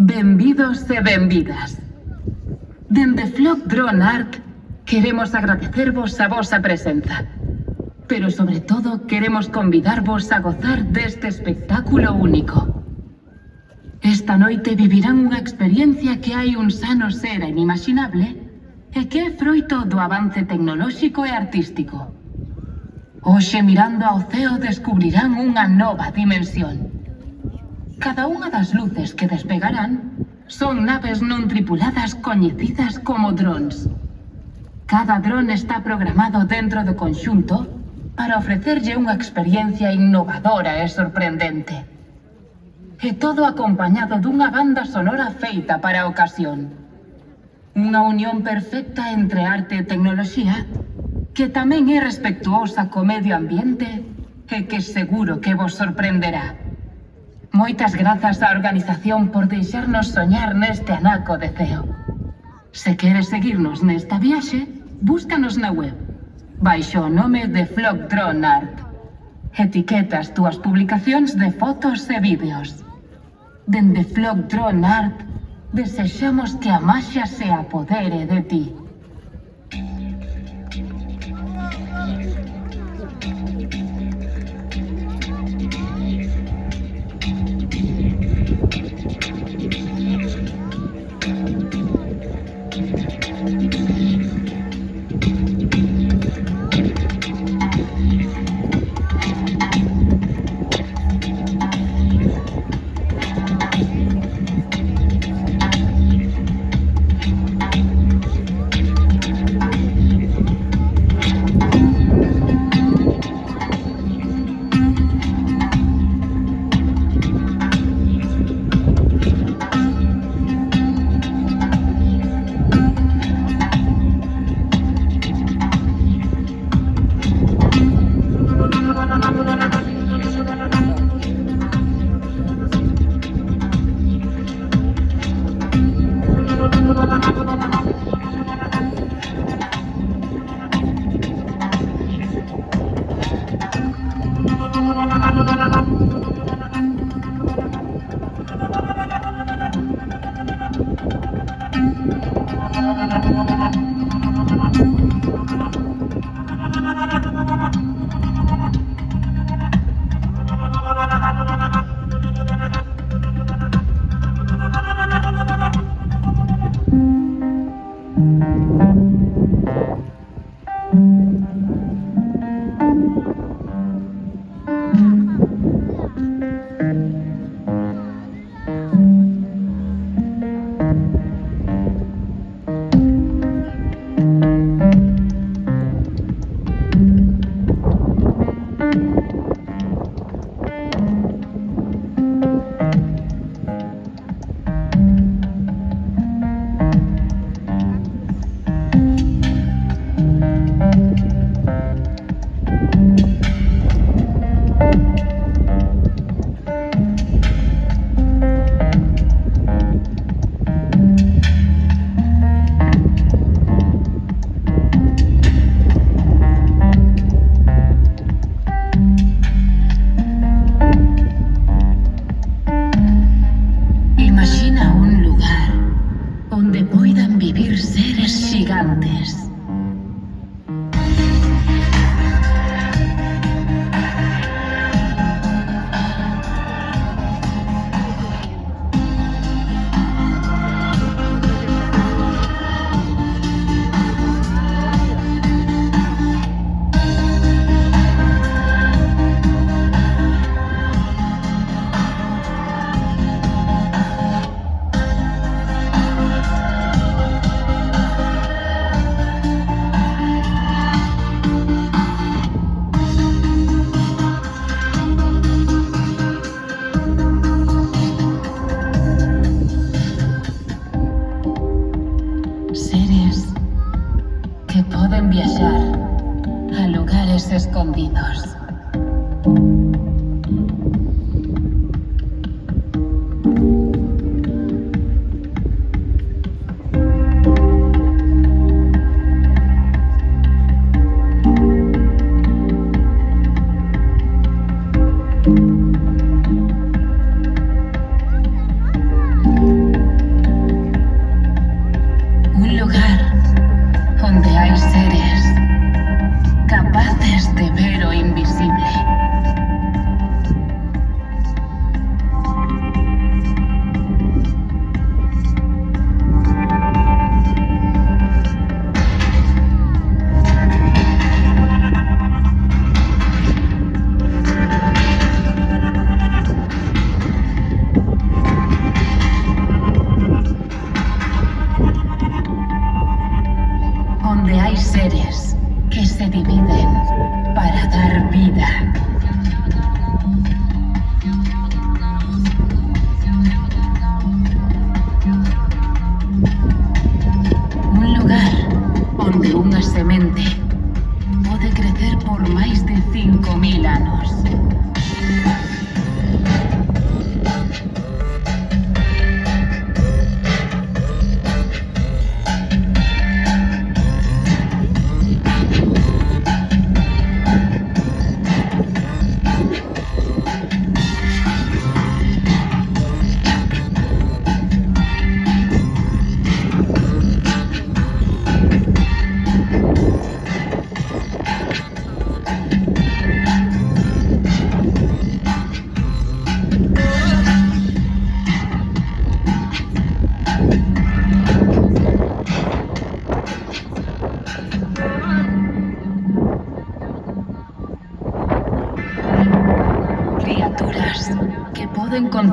Benvidos e benvidas. Dende Flock Drone Art queremos agradecervos a vosa presenza. Pero sobre todo queremos convidarvos a gozar deste espectáculo único. Esta noite vivirán unha experiencia que hai uns anos era inimaginable e que é froito do avance tecnolóxico e artístico. Hoxe, mirando ao ceo, descubrirán unha nova dimensión. Cada unha das luces que despegarán son naves non tripuladas coñecidas como drones. Cada dron está programado dentro do conxunto para ofrecerlle unha experiencia innovadora e sorprendente. E todo acompañado dunha banda sonora feita para a ocasión. Unha unión perfecta entre arte e tecnoloxía que tamén é respectuosa co medio ambiente e que seguro que vos sorprenderá. Moitas grazas á organización por deixarnos soñar neste anaco de ceo. Se queres seguirnos nesta viaxe, búscanos na web, baixo o nome de Flock Drone Art. Etiqueta as túas publicacións de fotos e vídeos. Dende Flock Drone Art, desexamos que a maxia se apodere de ti. Escondidos.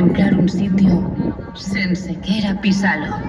contemplar un sitio sense quera pisalo.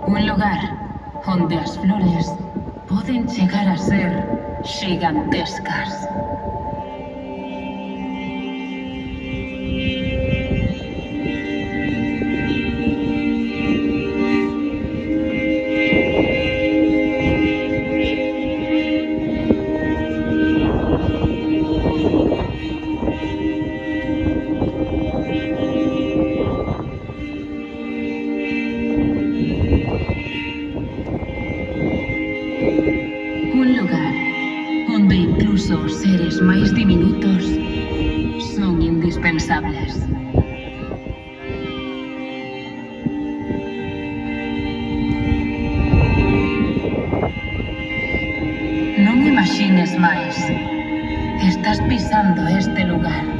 Un lugar onde as flores poden chegar a ser xigantescas. Un lugar onde incluso os seres máis diminutos son indispensables. Non imagines máis. Estás pisando este lugar.